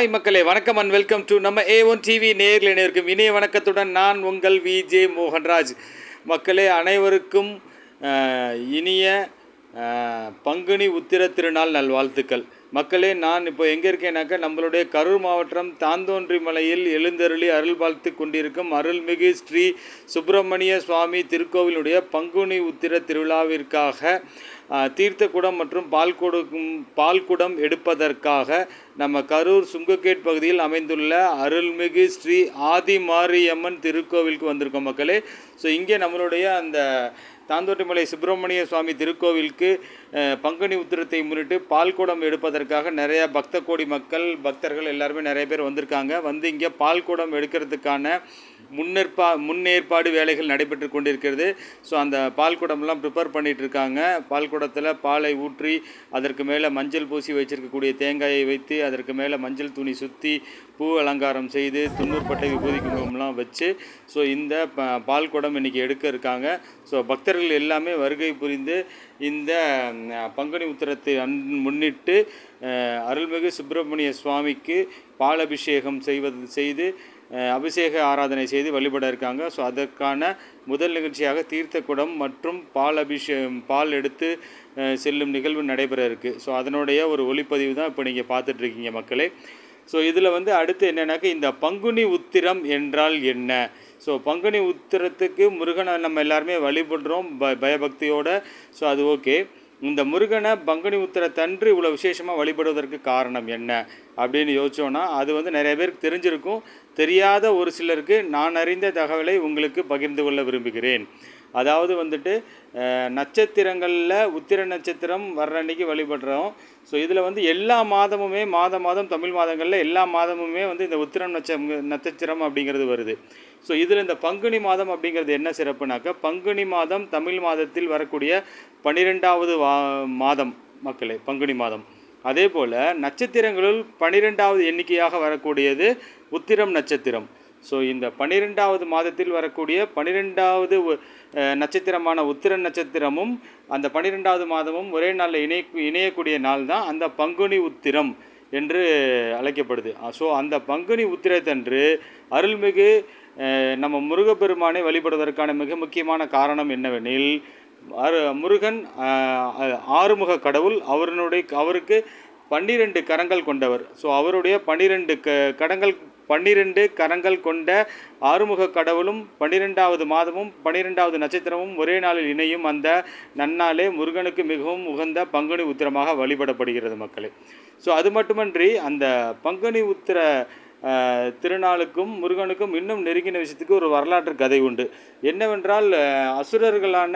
Hi மக்களே, வணக்கம் and welcome to நம்ம A1 TV நேரில் இணையிருக்கும் இணைய வணக்கத்துடன் நான் உங்கள் விஜே மோகன்ராஜ். மக்களே அனைவருக்கும் இனிய பங்குனி உத்திர திருநாள் நல்வாழ்த்துக்கள். மக்களே, நான் இப்போ எங்கே இருக்கேனாக்கா நம்மளுடைய கரூர் மாவட்டம் தாந்தோன்றி மலையில் எழுந்தருளி அருள் பார்த்து கொண்டிருக்கும் அருள்மிகு ஸ்ரீ சுப்பிரமணிய சுவாமி திருக்கோவிலுடைய பங்குனி உத்திர திருவிழாவிற்காக தீர்த்தக்குடம் மற்றும் பால்குடம் எடுப்பதற்காக நம்ம கரூர் சுங்ககேட் பகுதியில் அமைந்துள்ள அருள்மிகு ஸ்ரீ ஆதி மாரியம்மன் திருக்கோவிலுக்கு வந்திருக்கோம் மக்களே. ஸோ இங்கே நம்மளுடைய அந்த தாந்தோட்டிமலை சுப்பிரமணிய சுவாமி திருக்கோவிலுக்கு பங்குனி உத்திரத்தை முன்னிட்டு பால்குடம் எடுப்பதற்காக நிறையா பக்தர்கள் எல்லாருமே நிறைய பேர் வந்திருக்காங்க. வந்து இங்கே பால்குடம் எடுக்கிறதுக்கான முன்னேற்பாடு வேலைகள் நடைபெற்று கொண்டிருக்கிறது. ஸோ அந்த பால்குடம்லாம் ப்ரிப்பேர் பண்ணிகிட்டு இருக்காங்க. பால்குடத்தில் பாலை ஊற்றி அதற்கு மேலே மஞ்சள் பூசி வச்சிருக்கக்கூடிய தேங்காயை வைத்து அதற்கு மேலே மஞ்சள் துணி சுற்றி பூ அலங்காரம் செய்து துண்ணூற்பட்டை விபூதி குங்குமம்லாம் வச்சு ஸோ இந்த பால்குடம் இன்றைக்கி எடுக்க இருக்காங்க. ஸோ பக்தர்கள் எல்லாமே வருகை புரிந்து இந்த பங்குனி உத்திரத்தை முன்னிட்டு அருள்மிகு சுப்பிரமணிய சுவாமிக்கு பாலபிஷேகம் செய்து அபிஷேக ஆராதனை செய்து வழிபட இருக்காங்க. ஸோ அதற்கான முதல் நிகழ்ச்சியாக தீர்த்தக்குடம் மற்றும் பால் எடுத்து செல்லும் நிகழ்வு நடைபெற இருக்குது. ஸோ அதனுடைய ஒரு ஒளிப்பதிவு தான் இப்போ நீங்கள் பார்த்துட்ருக்கீங்க மக்களே. ஸோ இதில் அடுத்து என்னென்னாக்கா இந்த பங்குனி உத்திரம் என்றால் என்ன? ஸோ பங்குனி உத்திரத்துக்கு முருகனை நம்ம எல்லாருமே வழிபடுறோம் பயபக்தியோடு. ஸோ அது ஓகே. இந்த முருகனை பங்குனி உத்திரத்தன்று இவ்வளோ விசேஷமாக வழிபடுவதற்கு காரணம் என்ன அப்படின்னு யோசிச்சோன்னா அது நிறைய பேருக்கு தெரிஞ்சிருக்கும். தெரியாத ஒரு சிலருக்கு நான் அறிந்த தகவலை உங்களுக்கு பகிர்ந்து கொள்ள விரும்புகிறேன். அதாவது நட்சத்திரங்களில் உத்திர நட்சத்திரம் வர்ற அன்றைக்கி வழிபடுறோம். ஸோ இதில் எல்லா மாதமுமே மாதம் தமிழ் மாதங்களில் எல்லா மாதமுமே இந்த உத்திரம் நட்சத்திரம் அப்படிங்கிறது வருது. ஸோ இதில் இந்த பங்குனி மாதம் அப்படிங்கிறது என்ன சிறப்புனாக்கா, பங்குனி மாதம் தமிழ் மாதத்தில் வரக்கூடிய 12வது மாதம் மக்களே, பங்குனி மாதம். அதே போல் நட்சத்திரங்களுள் 12வது எண்ணிக்கையாக வரக்கூடியது உத்திரம் நட்சத்திரம். ஸோ இந்த 12வது மாதத்தில் வரக்கூடிய 12வது நட்சத்திரமான உத்திர நட்சத்திரமும் அந்த 12வது மாதமும் ஒரே நாளில் இணையக்கூடிய நாள் தான் அந்த பங்குனி உத்திரம் என்று அழைக்கப்படுது. ஸோ அந்த பங்குனி உத்திரத்தன்று அருள்மிகு நம்ம முருகப்பெருமானை வழிபடுவதற்கான மிக முக்கியமான காரணம் என்னவெனில், முருகன் ஆறுமுக கடவுள். அவருக்கு 12 கரங்கள் கொண்டவர். ஸோ அவருடைய 12 கரங்கள் கொண்ட ஆறுமுக கடவுளும் 12வது மாதமும் 12வது நட்சத்திரமும் ஒரே நாளில் இணையும் அந்த நன்னாளே முருகனுக்கு மிகவும் உகந்த பங்குனி உத்திரமாக வழிபடப்படுகிறது மக்களே. ஸோ அது மட்டுமன்றி அந்த பங்குனி உத்திர திருநாளுக்கும் முருகனுக்கும் இன்னும் நெருங்கின விஷயத்துக்கு ஒரு வரலாற்று கதை உண்டு. என்னவென்றால், அசுரர்களான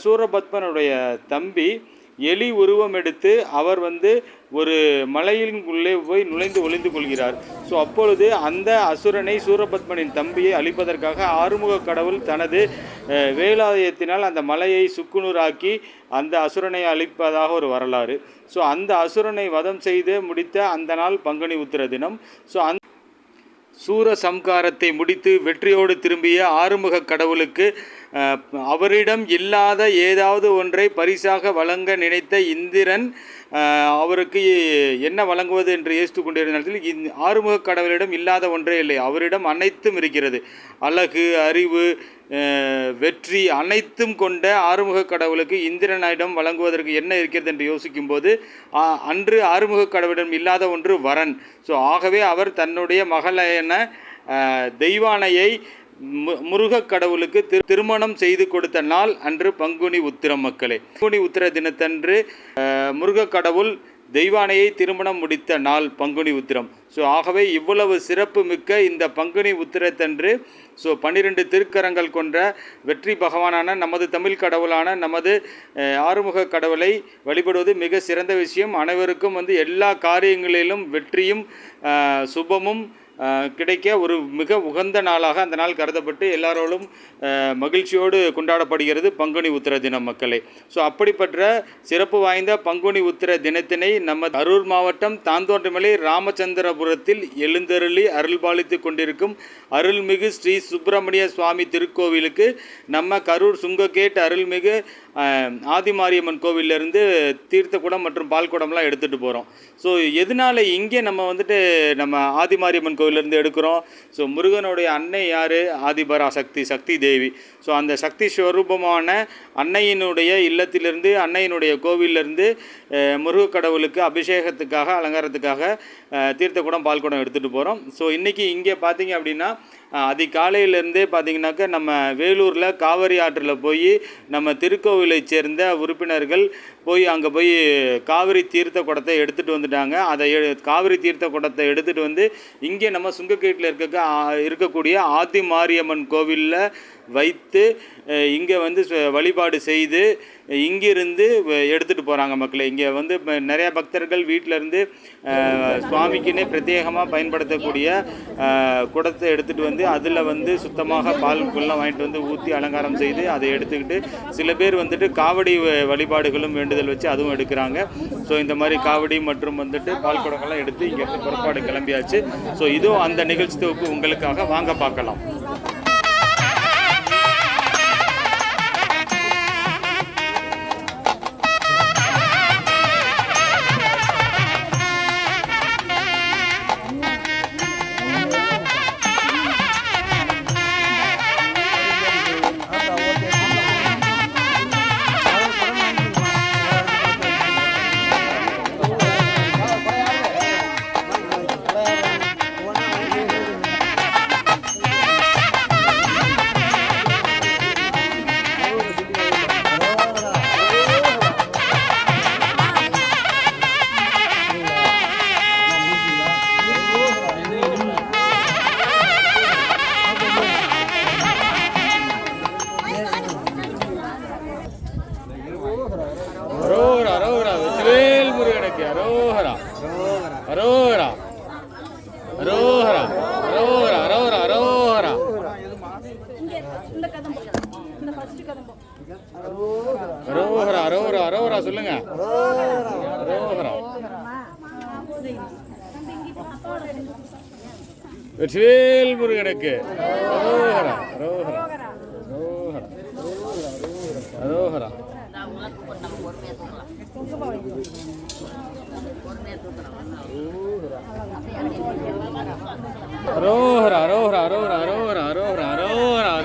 சூரபத்மனுடைய தம்பி எலி உருவம் எடுத்து அவர் ஒரு மலையின் உள்ளே போய் நுழைந்து ஒளிந்து கொள்கிறார். ஸோ அப்பொழுது அந்த அசுரனை, சூரபத்மனின் தம்பியை அழிப்பதற்காக ஆறுமுக கடவுள் தனது வேலாயுதத்தினால் அந்த மலையை சுக்குநூறாக்கி அந்த அசுரனை அழிப்பதாக ஒரு வரலாறு. ஸோ அந்த அசுரனை வதம் செய்து முடித்த அந்த நாள் பங்குனி உத்திர தினம். ஸோ சூர சம்காரத்தை முடித்து வெற்றியோடு திரும்பிய ஆறுமுக கடவுளுக்கு அவரிடம் இல்லாத ஏதாவது ஒன்றை பரிசாக வழங்க நினைத்த இந்திரன் அவருக்கு என்ன வழங்குவது என்று யோசித்து கொண்டிருந்த நேரத்தில் ஆறுமுக கடவுளிடம் இல்லாத ஒன்றே இல்லை, அவரிடம் அனைத்தும் இருக்கிறது. அழகு, அறிவு, வெற்றி அனைத்தும் கொண்ட ஆறுமுக கடவுளுக்கு இந்திரனிடம் வழங்குவதற்கு என்ன இருக்கிறது என்று யோசிக்கும்போது அன்று ஆறுமுக கடவுளிடம் இல்லாத ஒன்று வரன். ஸோ ஆகவே அவர் தன்னுடைய மகளான தெய்வானையை முருகக் கடவுளுக்கு திருமணம் செய்து கொடுத்த நாள் அன்று பங்குனி உத்திரம் மக்களே. பங்குனி உத்திர தினத்தன்று முருகக் கடவுள் தெய்வானையை திருமணம் முடித்த நாள் பங்குனி உத்திரம். ஸோ ஆகவே இவ்வளவு சிறப்பு மிக்க இந்த பங்குனி உத்திரத்தன்று 12 திருக்கரங்கள் கொண்ட வெற்றி பகவானான நமது தமிழ் கடவுளான நமது ஆறுமுக கடவுளை வழிபடுவது மிக சிறந்த விஷயம். அனைவருக்கும் எல்லா காரியங்களிலும் வெற்றியும் சுபமும் கிடைக்க ஒரு மிக உகந்த நாளாக அந்த நாள் கருதப்பட்டு எல்லாரோடும் மகிழ்ச்சியோடு கொண்டாடப்படுகிறது பங்குனி உத்திர தினம் மக்களே. ஸோ அப்படிப்பட்ட சிறப்பு வாய்ந்த பங்குனி உத்திர தினத்தினை நம்ம கரூர் மாவட்டம் தாந்தோன்றமலை ராமச்சந்திரபுரத்தில் எழுந்தருளி அருள்பாலித்து கொண்டிருக்கும் அருள்மிகு ஸ்ரீ சுப்பிரமணிய சுவாமி திருக்கோவிலுக்கு நம்ம கரூர் சுங்ககேட் அருள்மிகு ஆதிமாரியம்மன் கோவிலிருந்து தீர்த்தக்குடம் மற்றும் பால்குடம்லாம் எடுத்துகிட்டு போகிறோம். ஸோ எதனால் இங்கே நம்ம வந்துட்டு நம்ம ஆதிமாரியம்மன் கோவிலிருந்து எடுக்கிறோம்? ஸோ முருகனுடைய அன்னை யார்? ஆதிபரா சக்தி, சக்தி தேவி. ஸோ அந்த சக்தி ஸ்வரூபமான அன்னையினுடைய இல்லத்திலிருந்து, அன்னையினுடைய கோவிலிருந்து முருக கடவுளுக்கு அபிஷேகத்துக்காக, அலங்காரத்துக்காக தீர்த்தக்குடம் பால்குடம் எடுத்துகிட்டு போகிறோம். ஸோ இன்றைக்கி இங்கே பார்த்தீங்க அப்படின்னா அதிகாலையிலேருந்தே பார்த்திங்கனாக்கா நம்ம வேலூரில் காவிரி ஆற்றில் போய் நம்ம திருக்கோவிலை சேர்ந்த உறுப்பினர்கள் போய் அங்கே போய் காவிரி தீர்த்த குடத்தை எடுத்துகிட்டு வந்துட்டாங்க. அதை காவிரி தீர்த்த குடத்தை எடுத்துகிட்டு வந்து இங்கே நம்ம சுங்கக்கேட்டில் இருக்கக்கூடிய ஆதிமாரியம்மன் கோவிலில் வைத்து இங்கே வந்து வழிபாடு செய்து இங்கிருந்து எடுத்துகிட்டு போகிறாங்க மக்களே. இங்கே வந்து நிறையா பக்தர்கள் வீட்டிலேருந்து சுவாமிக்குன்னே பிரத்யேகமாக பயன்படுத்தக்கூடிய குடத்தை எடுத்துகிட்டு வந்து அதில் வந்து சுத்தமாக பால்கள்லாம் வாங்கிட்டு வந்து ஊற்றி அலங்காரம் செய்து அதை எடுத்துக்கிட்டு சில பேர் வந்துட்டு காவடி வழிபாடுகளும் வேண்டுதல் வச்சு அதுவும் எடுக்கிறாங்க. ஸோ இந்த மாதிரி காவடி மற்றும் வந்துட்டு பால் குடங்கள்லாம் எடுத்து இங்கேருந்து புறப்பாடு கிளம்பியாச்சு. ஸோ இதுவும் அந்த நிகழ்ச்சி தொகுப்பு உங்களுக்காக, வாங்க பார்க்கலாம். அரோஹரா அரோஹரா அரோஹரா அரோஹரா அரோஹரா. அரோஹரா அரோஹரா அரோஹரா சொல்லுங்க. அரோஹரா வெற்றிவேல் முருகனுக்கு அரோஹரா அரோஹரா அரோஹரா அரோஹரா. அரோஹரா அரோஹரா அரோஹரா அரோஹரா அரோஹரா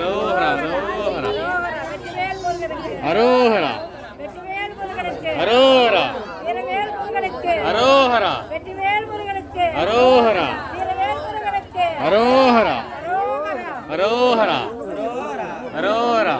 அரோஹரா அரோஹரா அரோஹரா அரோஹரா அரோஹரா அரோஹரா அரோஹரா அரோஹரா அரோஹரா.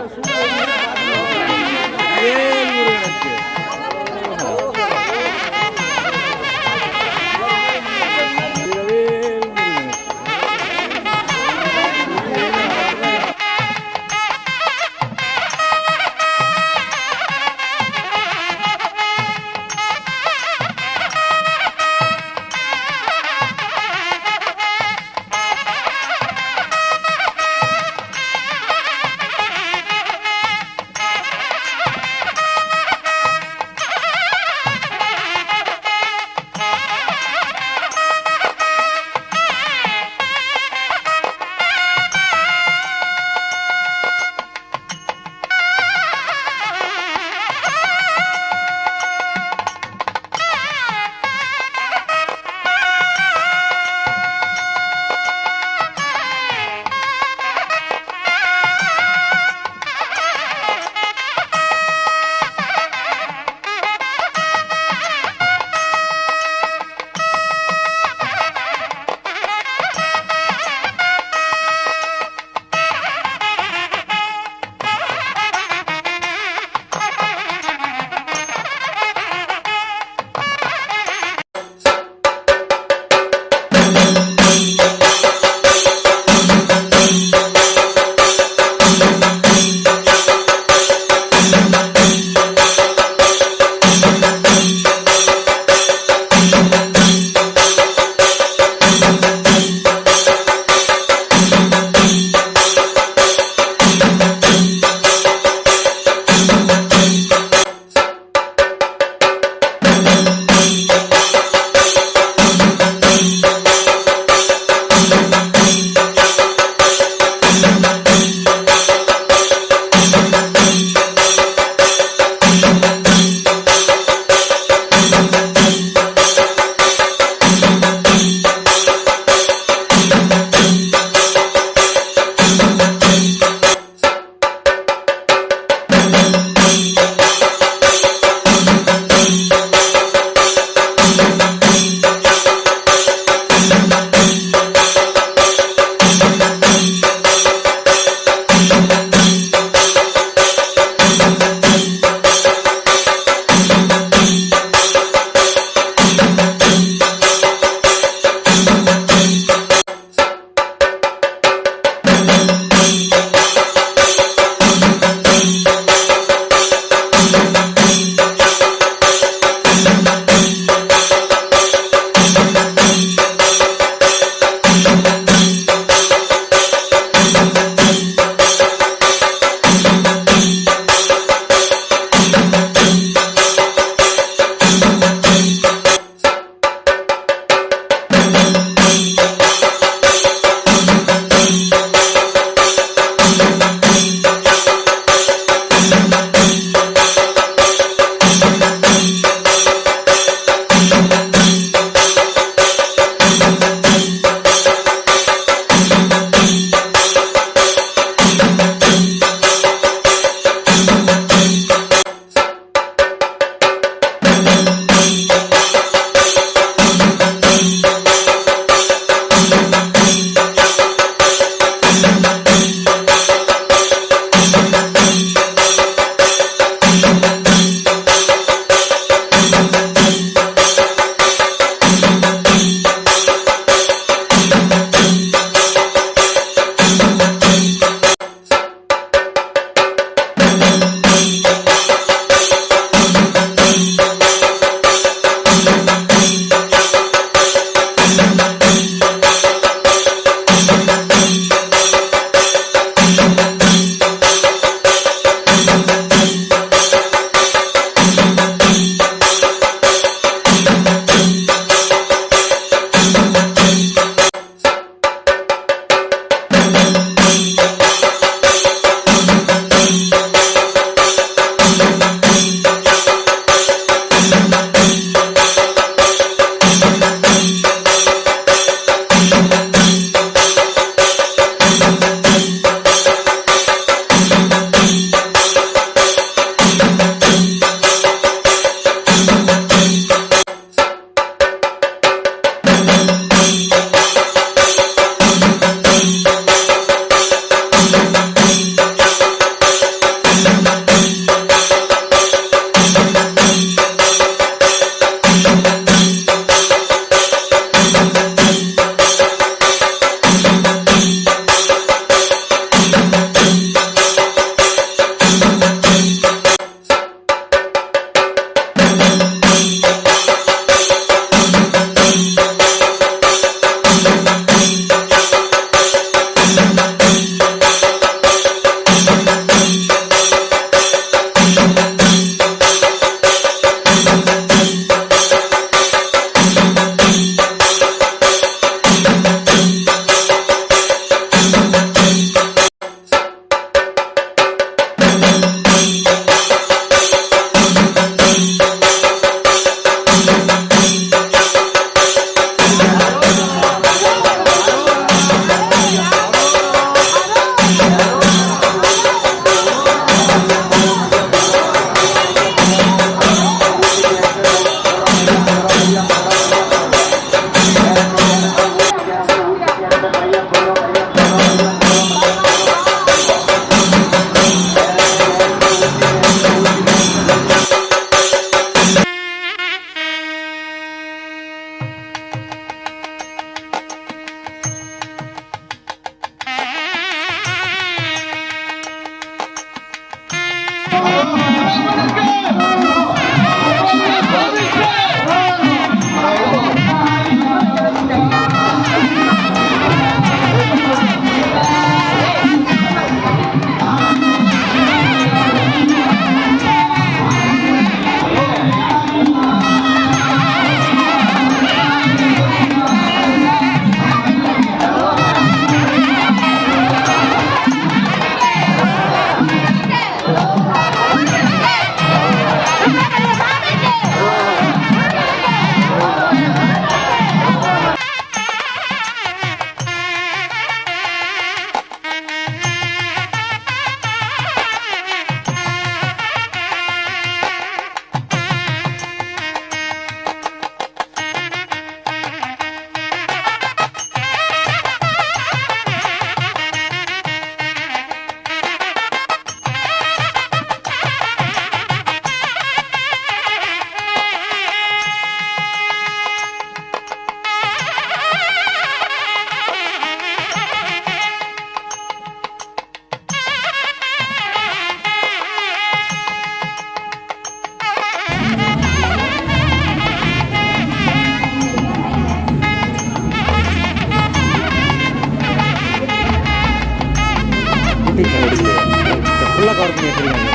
நினைக்கிறீங்க?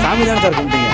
சாமி தானே சார் கும்பிட்டீங்க?